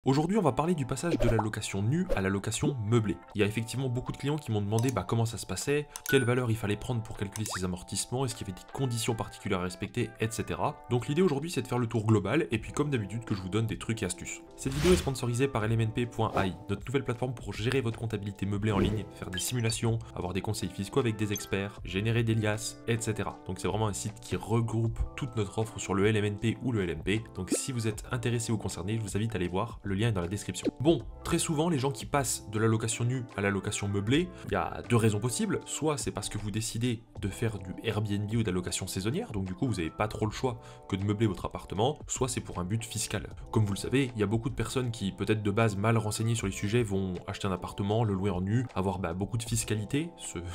Aujourd'hui, on va parler du passage de la location nue à la location meublée. Il y a effectivement beaucoup de clients qui m'ont demandé comment ça se passait, quelle valeur il fallait prendre pour calculer ses amortissements, est-ce qu'il y avait des conditions particulières à respecter, etc. Donc l'idée aujourd'hui, c'est de faire le tour global, et puis comme d'habitude, que je vous donne des trucs et astuces. Cette vidéo est sponsorisée par LMNP.ai, notre nouvelle plateforme pour gérer votre comptabilité meublée en ligne, faire des simulations, avoir des conseils fiscaux avec des experts, générer des liasses, etc. Donc c'est vraiment un site qui regroupe toute notre offre sur le LMNP ou le LMP. Donc si vous êtes intéressé ou concerné, je vous invite à aller voir, le lien est dans la description. Bon, très souvent, les gens qui passent de la location nue à la location meublée, il y a deux raisons possibles. Soit c'est parce que vous décidez de faire du Airbnb ou de la location saisonnière, donc du coup vous n'avez pas trop le choix que de meubler votre appartement, soit c'est pour un but fiscal. Comme vous le savez, il y a beaucoup de personnes qui, peut-être de base mal renseignées sur les sujets, vont acheter un appartement, le louer en nu, avoir beaucoup de fiscalité,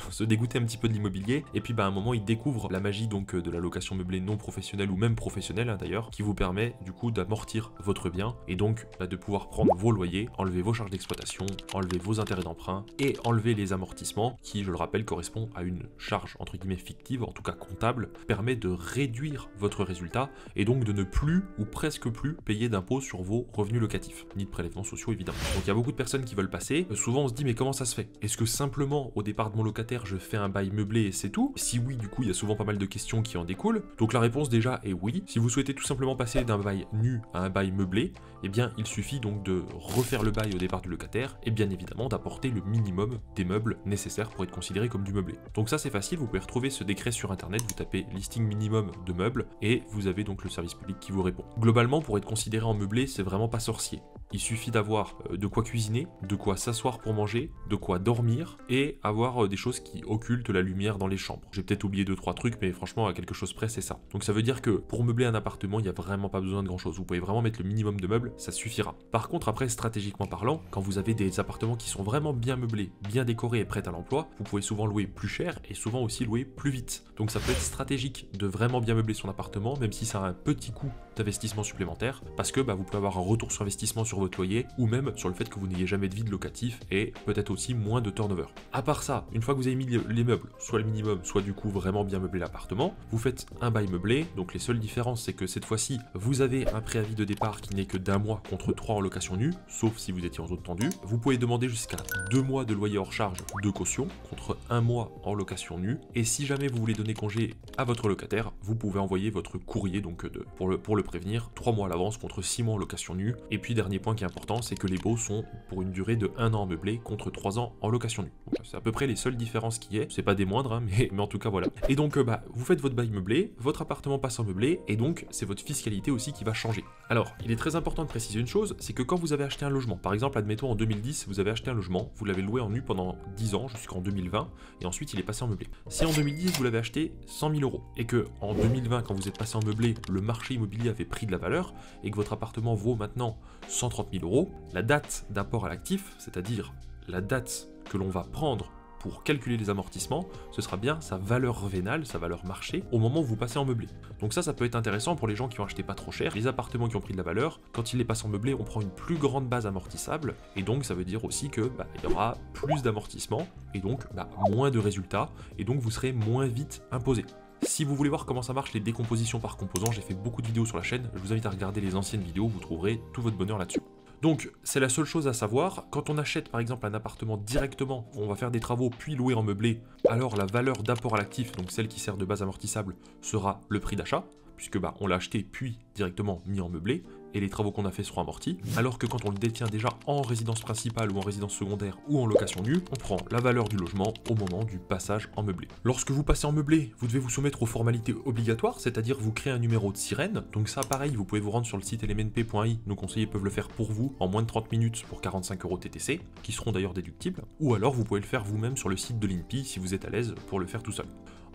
se dégoûter un petit peu de l'immobilier, et puis à un moment ils découvrent la magie donc de la location meublée non professionnelle ou même professionnelle d'ailleurs, qui vous permet du coup d'amortir votre bien, et donc de pouvoir prendre vos loyers, enlever vos charges d'exploitation, enlever vos intérêts d'emprunt, et enlever les amortissements, qui je le rappelle correspond à une charge entre guillemets fictive, en tout cas comptable, permet de réduire votre résultat, et donc de ne plus ou presque plus payer d'impôts sur vos revenus locatifs, ni de prélèvements sociaux évidemment. Donc il y a beaucoup de personnes qui veulent passer, souvent on se dit mais comment ça se fait? Est-ce que simplement au départ de mon locataire je fais un bail meublé et c'est tout? Si oui, du coup il y a souvent pas mal de questions qui en découlent, donc la réponse déjà est oui. Si vous souhaitez tout simplement passer d'un bail nu à un bail meublé, eh bien il suffit donc de refaire le bail au départ du locataire, et bien évidemment d'apporter le minimum des meubles nécessaires pour être considéré comme du meublé. Donc ça c'est facile, vous pouvez retrouver ce décret sur internet, vous tapez listing minimum de meubles, et vous avez donc le service public qui vous répond. Globalement, pour être considéré en meublé, c'est vraiment pas sorcier. Il suffit d'avoir de quoi cuisiner, de quoi s'asseoir pour manger, de quoi dormir, et avoir des choses qui occultent la lumière dans les chambres. J'ai peut-être oublié 2-3 trucs, mais franchement à quelque chose près c'est ça. Donc ça veut dire que pour meubler un appartement, il n'y a vraiment pas besoin de grand chose. Vous pouvez vraiment mettre le minimum de meubles, ça suffira. Par contre, après, stratégiquement parlant, quand vous avez des appartements qui sont vraiment bien meublés, bien décorés et prêts à l'emploi, vous pouvez souvent louer plus cher et souvent aussi louer plus vite. Donc ça peut être stratégique de vraiment bien meubler son appartement, même si ça a un petit coût d'investissement supplémentaire, parce que vous pouvez avoir un retour sur investissement sur votre loyer, ou même sur le fait que vous n'ayez jamais de vide locatif, et peut-être aussi moins de turnover. À part ça, une fois que vous avez mis les meubles, soit le minimum, soit du coup vraiment bien meubler l'appartement, vous faites un bail meublé. Donc les seules différences, c'est que cette fois-ci, vous avez un préavis de départ qui n'est que d'1 mois contre 3 en location nue, sauf si vous étiez en zone tendue. Vous pouvez demander jusqu'à 2 mois de loyer hors charge de caution, contre 1 mois en location nue, et si jamais vous voulez donner congé à votre locataire, vous pouvez envoyer votre courrier donc pour le prévenir 3 mois à l'avance contre 6 mois en location nue. Et puis dernier point qui est important, c'est que les baux sont pour une durée de 1 an en meublé contre 3 ans en location nue. C'est à peu près les seules différences qui est, c'est pas des moindres, mais en tout cas voilà. Et donc vous faites votre bail meublé, votre appartement passe en meublé, et donc c'est votre fiscalité aussi qui va changer. Alors il est très important de préciser une chose, c'est que quand vous avez acheté un logement, par exemple admettons en 2010 vous avez acheté un logement, vous l'avez loué en nu pendant 10 ans jusqu'en 2020, et ensuite il est passé en meublé. Si en 2010 vous l'avez acheté 100 000 €, et que en 2020 quand vous êtes passé en meublé, le marché immobilier avait pris de la valeur, et que votre appartement vaut maintenant 130 000 €, la date d'apport à l'actif, c'est-à-dire la date que l'on va prendre pour calculer les amortissements, ce sera bien sa valeur vénale, sa valeur marché, au moment où vous passez en meublé. Donc ça peut être intéressant pour les gens qui ont acheté pas trop cher. Les appartements qui ont pris de la valeur, quand ils les passent en meublé, on prend une plus grande base amortissable, et donc ça veut dire aussi que il y aura plus d'amortissement, et donc moins de résultats, et donc vous serez moins vite imposé. Si vous voulez voir comment ça marche les décompositions par composants, j'ai fait beaucoup de vidéos sur la chaîne, je vous invite à regarder les anciennes vidéos, vous trouverez tout votre bonheur là-dessus. Donc c'est la seule chose à savoir, quand on achète par exemple un appartement directement, on va faire des travaux puis louer en meublé, alors la valeur d'apport à l'actif, donc celle qui sert de base amortissable, sera le prix d'achat, puisque on l'a acheté puis directement mis en meublé, et les travaux qu'on a fait seront amortis, alors que quand on le détient déjà en résidence principale ou en résidence secondaire ou en location nue, on prend la valeur du logement au moment du passage en meublé. Lorsque vous passez en meublé, vous devez vous soumettre aux formalités obligatoires, c'est-à-dire vous créez un numéro de sirène, donc ça pareil, vous pouvez vous rendre sur le site lmnp.ai, nos conseillers peuvent le faire pour vous en moins de 30 minutes pour 45 € TTC, qui seront d'ailleurs déductibles, ou alors vous pouvez le faire vous-même sur le site de l'INPI si vous êtes à l'aise pour le faire tout seul.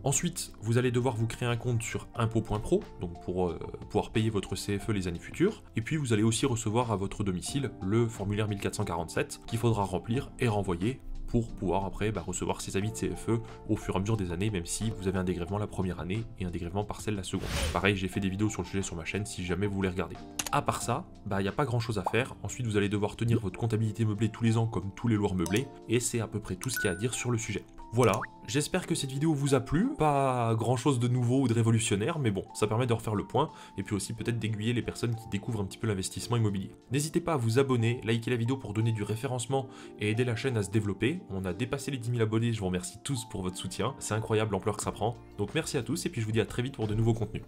Ensuite, vous allez devoir vous créer un compte sur impôts.pro, donc pour pouvoir payer votre CFE les années futures, et puis vous allez aussi recevoir à votre domicile le formulaire 1447 qu'il faudra remplir et renvoyer pour pouvoir après recevoir ses avis de CFE au fur et à mesure des années, même si vous avez un dégrèvement la première année et un dégrèvement partiel la seconde. Pareil, j'ai fait des vidéos sur le sujet sur ma chaîne si jamais vous voulez regarder. À part ça, il n'y a pas grand chose à faire. Ensuite, vous allez devoir tenir votre comptabilité meublée tous les ans comme tous les loueurs meublés, et c'est à peu près tout ce qu'il y a à dire sur le sujet. Voilà, j'espère que cette vidéo vous a plu, pas grand chose de nouveau ou de révolutionnaire, mais bon, ça permet de refaire le point, et puis aussi peut-être d'aiguiller les personnes qui découvrent un petit peu l'investissement immobilier. N'hésitez pas à vous abonner, liker la vidéo pour donner du référencement et aider la chaîne à se développer. On a dépassé les 10 000 abonnés, je vous remercie tous pour votre soutien, c'est incroyable l'ampleur que ça prend. Donc merci à tous, et puis je vous dis à très vite pour de nouveaux contenus.